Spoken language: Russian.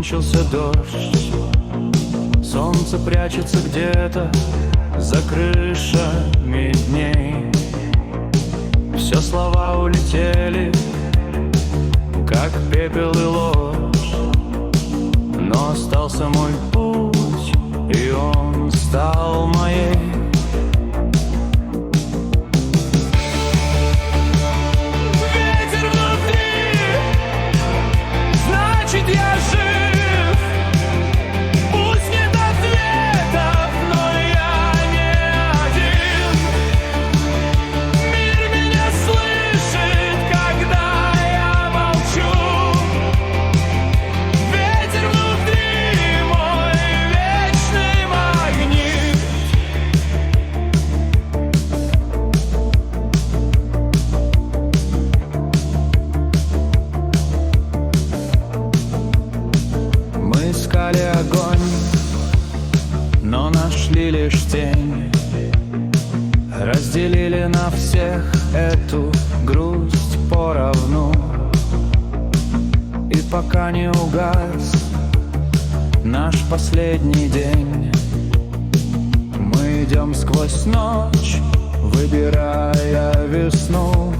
кончился дождь, солнце прячется где-то за крышами дней. Все слова улетели, как пепел и ложь, но остался мой путь, и он стал моей. Ветер внутри, значит я жив. Пусть нет ответов, но я не один. Мир меня слышит, когда я молчу. Ветер внутри, мой вечный магнит. Мы искали огонь, но нашли лишь тень. Разделили на всех эту грусть поровну. И пока не угас наш последний день, мы идем сквозь ночь, выбирая весну.